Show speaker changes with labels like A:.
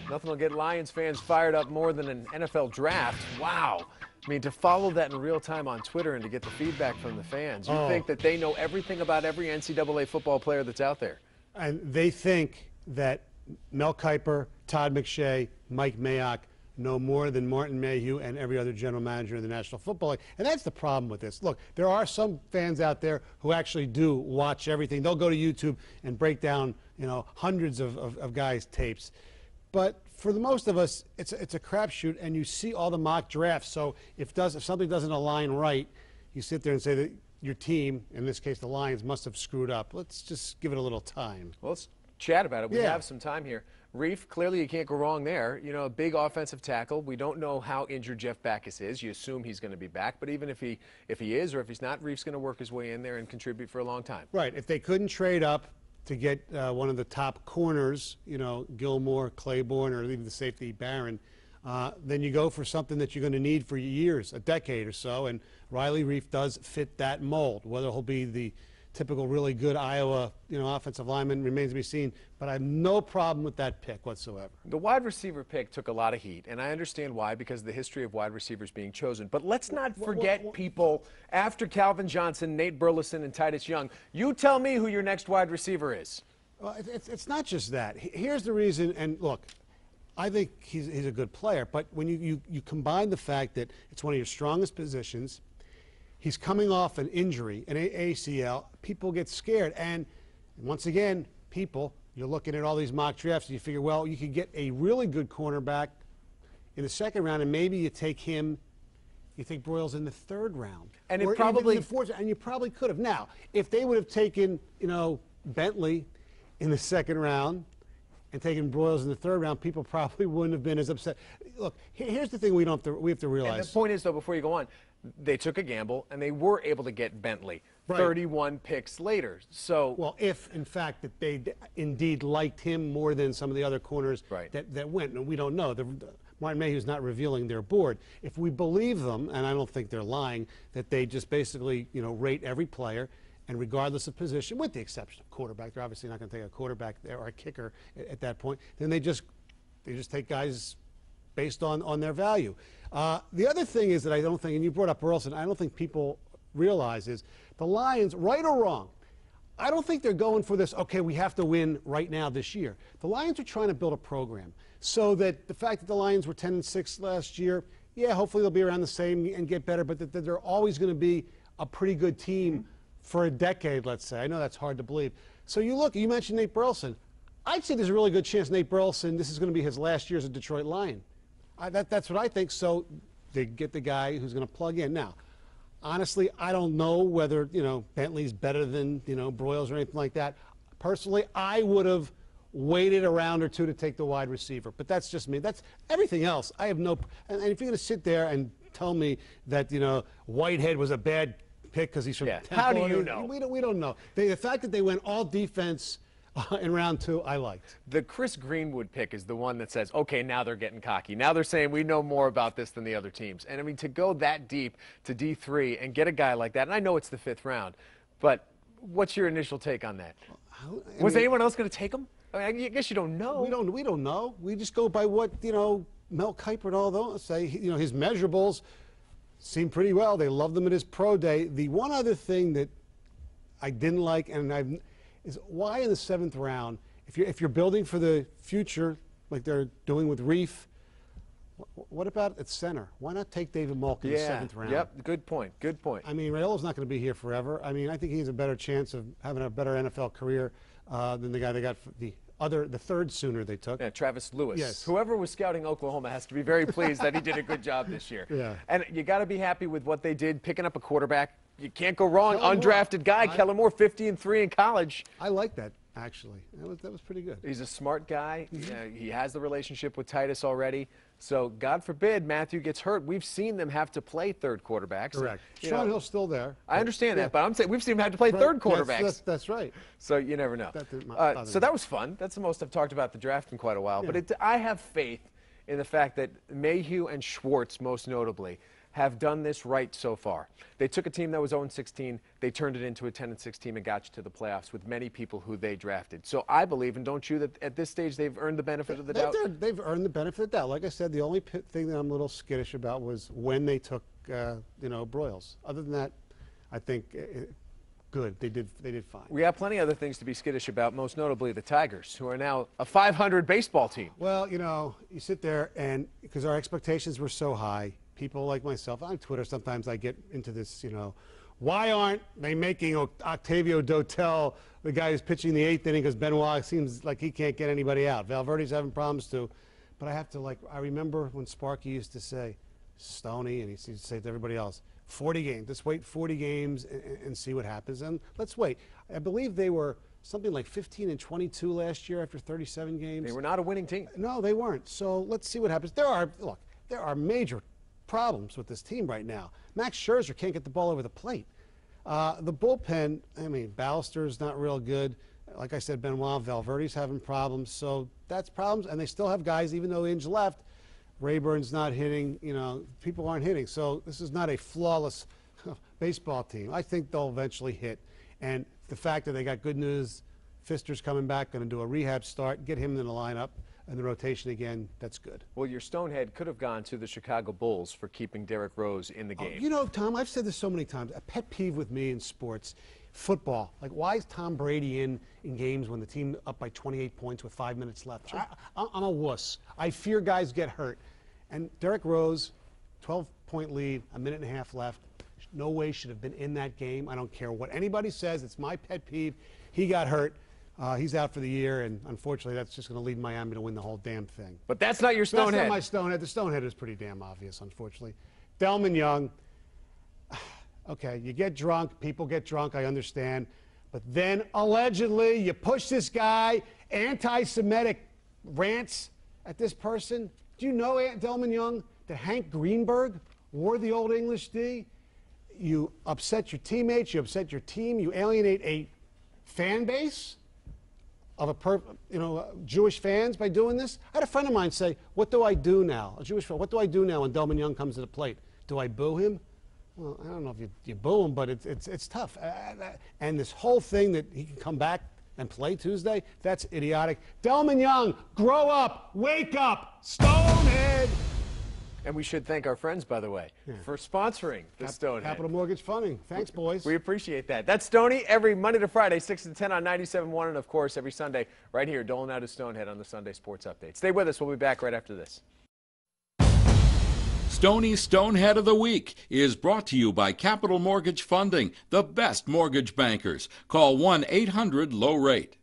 A: Nothing will get Lions fans fired up more than an NFL draft. Wow. I mean, to follow that in real time on Twitter and to get the feedback from the fans, you think that they know everything about every NCAA football player that's out there.
B: And they think that Mel Kiper, Todd McShay, Mike Mayock know more than Martin Mayhew and every other general manager in the National Football League. And that's the problem with this. Look, there are some fans out there who actually do watch everything. They'll go to YouTube and break down, hundreds of guys' tapes. But for the most of us, it's a crapshoot, and you see all the mock drafts. So if something doesn't align right, you sit there and say that your team, in this case the Lions, must have screwed up. Let's just give it a little time.
A: Well, let's chat about it. We have some time here. Reef, clearly you can't go wrong there. A big offensive tackle. We don't know how injured Jeff Backus is. You assume he's going to be back. But even if he is or if he's not, Reef's going to work his way in there and contribute for a long time.
B: Right. If they couldn't trade up to get one of the top corners, Gilmore, Claiborne, or even the safety Barron, then you go for something that you're going to need for years, a decade or so, and Riley Reef does fit that mold. Whether he'll be the typical really good Iowa, offensive lineman remains to be seen, but I have no problem with that pick whatsoever.
A: The wide receiver pick took a lot of heat, and I understand why, because of the history of wide receivers being chosen. But let's not forget people after Calvin Johnson, Nate Burleson, and Titus Young. You tell me who your next wide receiver is.
B: Well, it's not just that. Here's the reason, and look, I think he's a good player, but when you combine the fact that it's one of your strongest positions, he's coming off an injury, an ACL, people get scared. And once again, you're looking at all these mock drafts and you figure, well, you could get a really good cornerback in the second round, and maybe you take him, you take Broyles in the third round.
A: And
B: or
A: it probably,
B: in the fourth, and you probably could have. Now, if they would have taken, Bentley in the second round and taken Broyles in the third round, people probably wouldn't have been as upset. Look, here's the thing we have to realize.
A: And the point is, though, before you go on, they took a gamble, and they were able to get Bentley 31 picks later. So,
B: well, if, in fact, that they indeed liked him more than some of the other corners that went, and we don't know. Martin Mayhew's not revealing their board. If we believe them, and I don't think they're lying, that they just basically, rate every player, and regardless of position, with the exception of quarterback, they're obviously not going to take a quarterback or a kicker at that point, then they just take guys based on their value. The other thing is that I don't think, and you brought up Burleson, I don't think people realize is the Lions, right or wrong, I don't think they're going for this, okay, we have to win right now this year. The Lions are trying to build a program so that the fact that the Lions were 10-6 last year, yeah, hopefully they'll be around the same and get better, but that they're always going to be a pretty good team for a decade, let's say. I know that's hard to believe. So you mentioned Nate Burleson. I'd say there's a really good chance Nate Burleson, this is going to be his last year as a Detroit Lion. That's what I think. So they get the guy who's going to plug in. Now, honestly, I don't know whether, Bentley's better than, Broyles or anything like that. Personally, I would have waited a round or two to take the wide receiver. But that's just me. That's everything else. I have no – and if you're going to sit there and tell me that, Whitehead was a bad pick because he's from Temple.
A: How do you know?
B: We don't know. The fact that they went all defense – in round two, I liked.
A: The Chris Greenwood pick is the one that says, okay, now they're getting cocky. Now they're saying we know more about this than the other teams. And, I mean, to go that deep to D3 and get a guy like that, and I know it's the 5th round, but what's your initial take on that? Was anyone else going to take him? I mean, I guess you don't know.
B: We don't know. We just go by what, Mel Kiper and all those say. His measurables seem pretty well. They loved him at his pro day. The one other thing that I didn't like, and is why in the 7th round, if you're building for the future, like they're doing with Reef, what about at center? Why not take David Malk in the 7th round?
A: Yep, good point. Good point.
B: I mean, Rayola's not going to be here forever. I mean, I think he has a better chance of having a better NFL career than the guy they got for the third Sooner they took.
A: Yeah, Travis Lewis.
B: Yes.
A: Whoever was scouting Oklahoma has to be very pleased that he did a good job this year.
B: Yeah.
A: And you got to be happy with what they did, picking up a quarterback. You can't go wrong. Undrafted guy, Kellen Moore, 50-3 in college.
B: I like that, actually. That was pretty good.
A: He's a smart guy. He has the relationship with Titus already. So, God forbid Matthew gets hurt. We've seen them have to play third quarterbacks.
B: Correct. Sean Hill's still there.
A: I understand that, but I'm saying we've seen them have to play third quarterbacks.
B: That's right.
A: So you never know. So that was fun. That's the most I've talked about the draft in quite a while. Yeah. But I have faith in the fact that Mayhew and Schwartz, most notably, have done this right so far. They took a team that was 0-16, they turned it into a 10-6 team and got you to the playoffs with many people who they drafted. So I believe, and don't you, that at this stage they've earned the benefit of the doubt?
B: They've earned the benefit of the doubt. Like I said, the only thing that I'm a little skittish about was when they took, Broyles. Other than that, I think good. They did fine.
A: We have plenty of other things to be skittish about, most notably the Tigers, who are now a 500 baseball team.
B: Well, you sit there and because our expectations were so high, people like myself, on Twitter sometimes I get into this, why aren't they making Octavio Dotel the guy who's pitching the 8th inning because Benoit seems like he can't get anybody out. Valverde's having problems too. But I have to, I remember when Sparky used to say, Stoney, and he used to say to everybody else, 40 games. Let's wait 40 games and see what happens. And let's wait. I believe they were something like 15-22 last year after 37 games.
A: They were not a winning team.
B: No, they weren't. So let's see what happens. There are major problems with this team right now. Max Scherzer can't get the ball over the plate. The bullpen, Ballister's not real good. Like I said, Benoit, Valverde's having problems. So that's problems. And they still have guys, even though Inge left, Rayburn's not hitting, people aren't hitting. So this is not a flawless baseball team. I think they'll eventually hit. And the fact that they got good news, Fister's coming back, going to do a rehab start, get him in the lineup and the rotation again, that's good.
A: Well, your Stonehead could have gone to the Chicago Bulls for keeping Derrick Rose in the game.
B: Tom, I've said this so many times. A pet peeve with me in sports, football. Why is Tom Brady in games when the team up by 28 points with 5 minutes left? Sure. I'm a wuss. I fear guys get hurt. And Derrick Rose, 12-point lead, a minute and a half left. No way should have been in that game. I don't care what anybody says. It's my pet peeve. He got hurt. He's out for the year, and unfortunately, that's just going to lead Miami to win the whole damn thing.
A: But that's not your Stonehead.
B: That's not my Stonehead. The Stonehead is pretty damn obvious, unfortunately. Delman Young, okay, you get drunk. People get drunk, I understand. But then, allegedly, you push this guy, anti-Semitic rants at this person. Do you know, Delman Young, that Hank Greenberg wore the Old English D? You upset your teammates, you upset your team, you alienate a fan base of Jewish fans by doing this. I had a friend of mine say, what do I do now? A Jewish friend, what do I do now when Delman Young comes to the plate? Do I boo him? Well, I don't know if you boo him, but it's tough. And this whole thing that he can come back and play Tuesday, that's idiotic. Delman Young, grow up, wake up, Stonehead.
A: And we should thank our friends, by the way, for sponsoring the Stonehead.
B: Capital Mortgage Funding. Thanks, boys.
A: We appreciate that. That's Stoney every Monday to Friday, 6 to 10 on 97.1, and, of course, every Sunday right here, doling out his Stonehead on the Sunday Sports Update. Stay with us. We'll be back right after this.
C: Stoney's Stonehead of the Week is brought to you by Capital Mortgage Funding, the best mortgage bankers. Call 1-800-LOW-RATE.